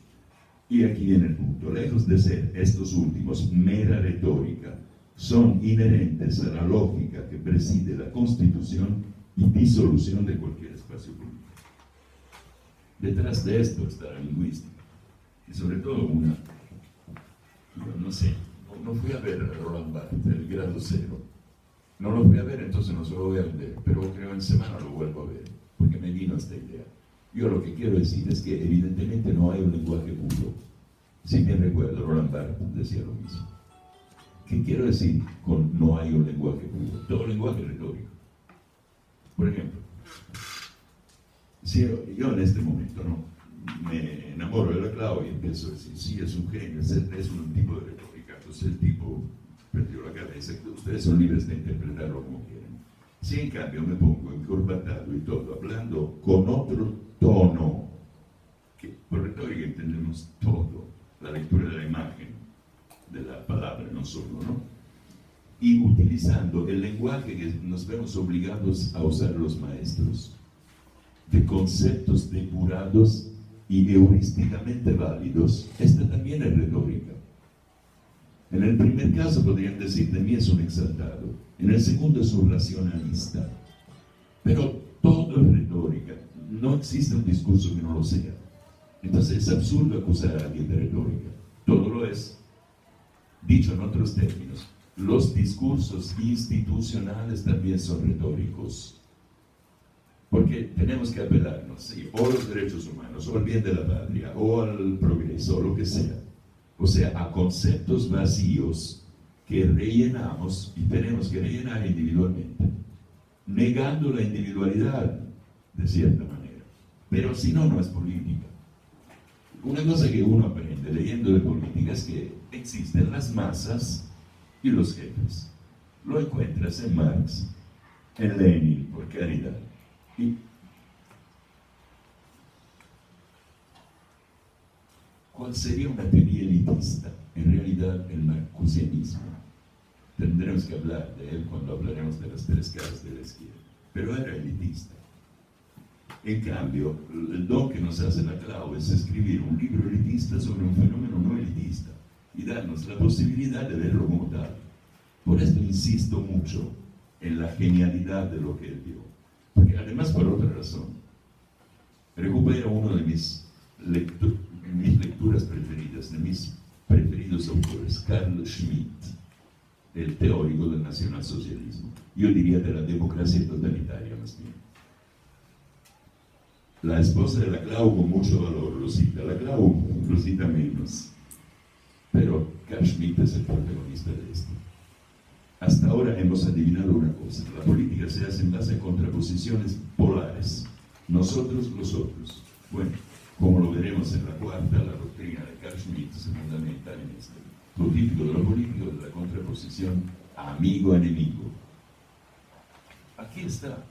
Y aquí viene el punto. Lejos de ser estos últimos mera retórica, son inherentes a la lógica que preside la constitución y disolución de cualquier espacio público. Detrás de esto está la lingüística. Y sobre todo yo no sé, no fui a ver a Roland Barthes, el grado cero. No lo fui a ver, entonces no se lo voy a vender, pero creo en semana lo vuelvo a ver, porque me vino esta idea. Yo lo que quiero decir es que evidentemente no hay un lenguaje puro. Si bien recuerdo, Roland Barthes decía lo mismo. ¿Qué quiero decir con no hay un lenguaje puro? Todo lenguaje es retórico. Por ejemplo, si yo en este momento, ¿no?, me enamoro de la Clau y empiezo a decir, sí, es un genio, es un tipo de retórica, entonces el tipo perdió la cabeza, ustedes son libres de interpretarlo como quieren. Si en cambio me pongo encorbatado y todo, hablando con otro tono, que por retórica entendemos todo, la lectura de la imagen, de la palabra, no solo, ¿no? Y utilizando el lenguaje que nos vemos obligados a usar los maestros, de conceptos depurados y heurísticamente válidos, esta también es retórica. En el primer caso podrían decir, de mí es un exaltado, en el segundo es un racionalista, pero todo es retórica, no existe un discurso que no lo sea. Entonces es absurdo acusar a alguien de retórica, todo lo es. Dicho en otros términos, los discursos institucionales también son retóricos. Porque tenemos que apelarnos, ¿sí?, o a los derechos humanos, o al bien de la patria, o al progreso, o lo que sea. O sea, a conceptos vacíos que rellenamos y tenemos que rellenar individualmente, negando la individualidad, de cierta manera. Pero si no, no es política. Una cosa que uno aprende leyendo de política es que existen las masas y los jefes. Lo encuentras en Marx, en Lenin, por caridad. ¿Y cuál sería una teoría elitista? En realidad, el marcusianismo. Tendremos que hablar de él cuando hablaremos de las tres caras de la izquierda. Pero era elitista. En cambio, el don que nos hace la Clau es escribir un libro elitista sobre un fenómeno no elitista y darnos la posibilidad de verlo como tal. Por esto insisto mucho en la genialidad de lo que él dio. Porque además, por otra razón, recupero uno de mis lecturas preferidas, de mis preferidos autores, Carl Schmitt, el teórico del nacionalsocialismo. Yo diría de la democracia totalitaria, más bien. La esposa de la Clau con mucho valor lo cita, la Clau lo cita menos, pero Carl Schmitt es el protagonista de esto. Hasta ahora hemos adivinado una cosa: la política se hace en base a contraposiciones polares, nosotros, los otros. Bueno, como lo veremos en la cuarta, la doctrina de Carl Schmitt se fundamenta en esto. Lo típico de lo político es la contraposición amigo-enemigo. Aquí está.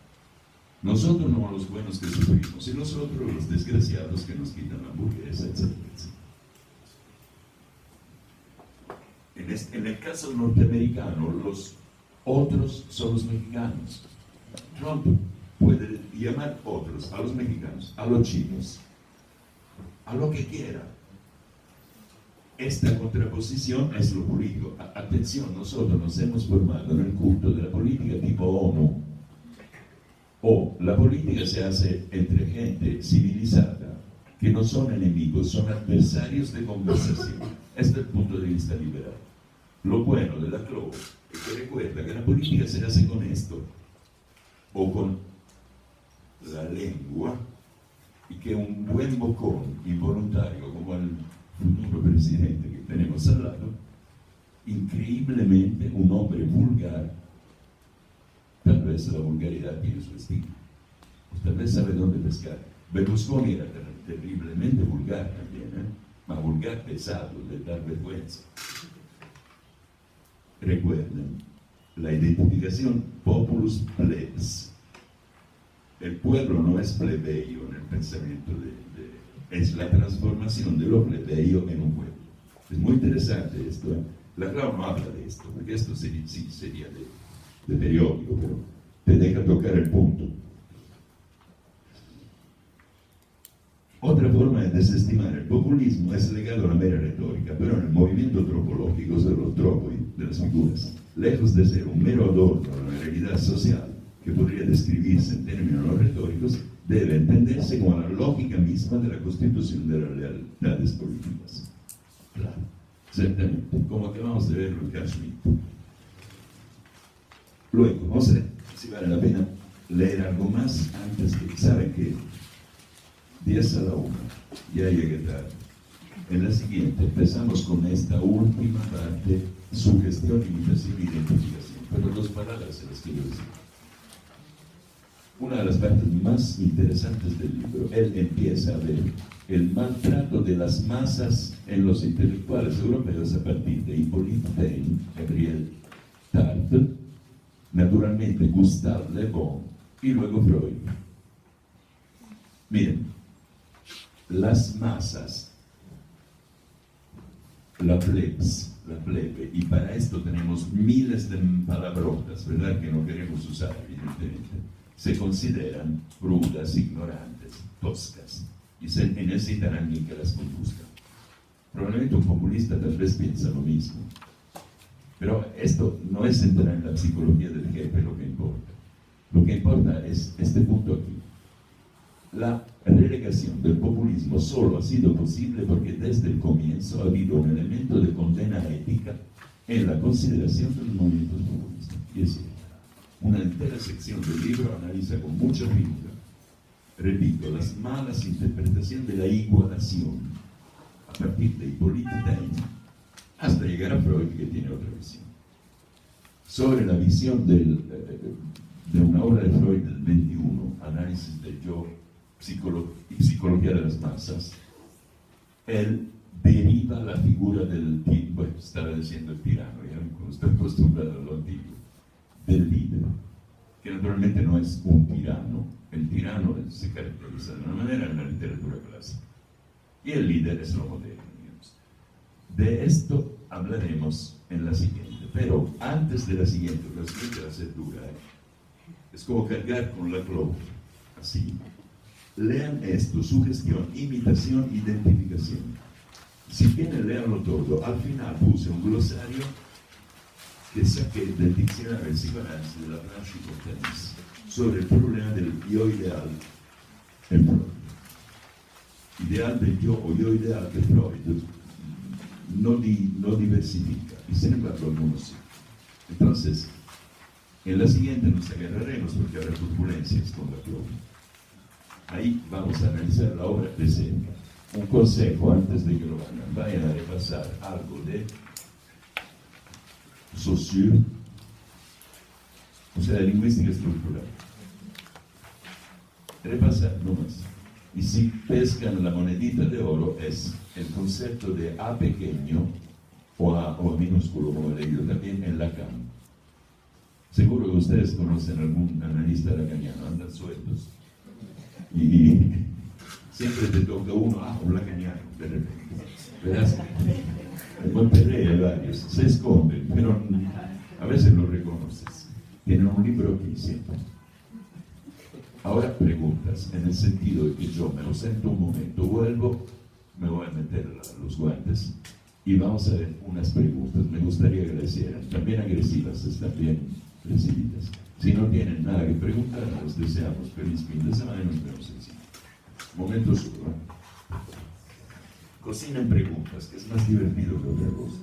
Nosotros no los buenos que sufrimos, y nosotros los desgraciados que nos quitan la hamburguesa, etc. En el caso norteamericano, los otros son los mexicanos. Trump puede llamar otros a los mexicanos, a los chinos, a lo que quiera. Esta contraposición es lo político. Atención, nosotros nos hemos formado en el culto de la política tipo ONU. O la política se hace entre gente civilizada, que no son enemigos, son adversarios de conversación. Este es el punto de vista liberal. Lo bueno de la Clau es que recuerda que la política se hace con esto, o con la lengua, y que un buen bocón involuntario, como el futuro presidente que tenemos al lado, increíblemente un hombre vulgar. Tal vez la vulgaridad tiene su estilo, pues tal vez sabe dónde pescar. Berlusconi era terriblemente vulgar también, ma vulgar pesado, de dar vergüenza. Recuerden, la identificación populus plebs. El pueblo no es plebeyo en el pensamiento es la transformación de lo plebeyo en un pueblo. Es muy interesante esto, ¿eh? La Clau no habla de esto, porque esto sería, sí, sería de periódico, pero te deja tocar el punto. Otra forma de desestimar el populismo es legado a la mera retórica, pero en el movimiento tropológico de los tropoi, de las figuras, lejos de ser un mero adorno a la realidad social que podría describirse en términos no retóricos, debe entenderse como la lógica misma de la constitución de las realidades políticas. Claro, certamente, como acabamos de verlo en Carl Schmitt. Luego, vamos a ver si vale la pena leer algo más antes que, ¿saben qué? 10 a la 1, ya llegué tarde. En la siguiente empezamos con esta última parte, sugestión, imitación e identificación. Pero dos palabras se las quiero decir. Una de las partes más interesantes del libro, él empieza a ver el maltrato de las masas en los intelectuales europeos a partir de Hippolyte Taine, Gabriel Tarde, naturalmente Gustave Le Bon y luego Freud. Miren, las masas, la plebe, y para esto tenemos miles de palabrotas, ¿verdad?, que no queremos usar, evidentemente, se consideran rudas, ignorantes, toscas, y se necesitan a alguien que las conduzca. Probablemente un populista tal vez piensa lo mismo, pero esto no es entrar en la psicología del jefe lo que importa. Lo que importa es este punto aquí. La relegación del populismo solo ha sido posible porque desde el comienzo ha habido un elemento de condena ética en la consideración de los movimientos populistas. Y es cierto, una entera sección del libro analiza con mucha finura, repito, las malas interpretaciones de la igualación a partir de Hippolyte Taine hasta llegar a Freud, que tiene otra visión. Sobre la visión de una obra de Freud del 21, análisis del yo y psicología de las masas, él deriva la figura del tipo, bueno, estaba diciendo el tirano, ya como estoy acostumbrado a lo antiguo, del líder, que naturalmente no es un tirano. El tirano se caracteriza de una manera en la literatura clásica, y el líder es lo moderno, digamos. De esto hablaremos en la siguiente, pero antes de la siguiente va a ser dura, es como cargar con la clova, así. Lean esto, sugestión, imitación, identificación. Si quieren leerlo todo, al final puse un glosario que saqué del diccionario de psicoanálisis de la Blanche y Cortens sobre el problema del yo ideal en Freud. Ideal del yo o yo ideal que Freud no diversifica, y sin embargo algunos sí. Entonces, en la siguiente nos agarraremos porque habrá turbulencias con la clova. Ahí vamos a analizar la obra de cerca. Un consejo antes de que lo hagan: vayan a repasar algo de Saussure, o sea, de lingüística estructural. Repasar, no más. Y si pescan la monedita de oro, es el concepto de A pequeño o A minúsculo, como he leído también en Lacan. Seguro que ustedes conocen algún analista lacaniano, andan sueltos. Y siempre te toca uno, un lacaniano, de repente. Verás, en Monterrey hay varios, se esconden, pero a veces lo reconoces. Tienen un libro aquí siempre. Ahora preguntas, en el sentido de que yo me lo siento un momento, vuelvo, me voy a meter los guantes y vamos a ver unas preguntas. Me gustaría que las hicieran, también agresivas, están bien recibidas. Si no tienen nada que preguntar, les deseamos feliz fin de semana y nos vemos en cine. Momento solo. Cocinen preguntas, que es más divertido que otra cosa.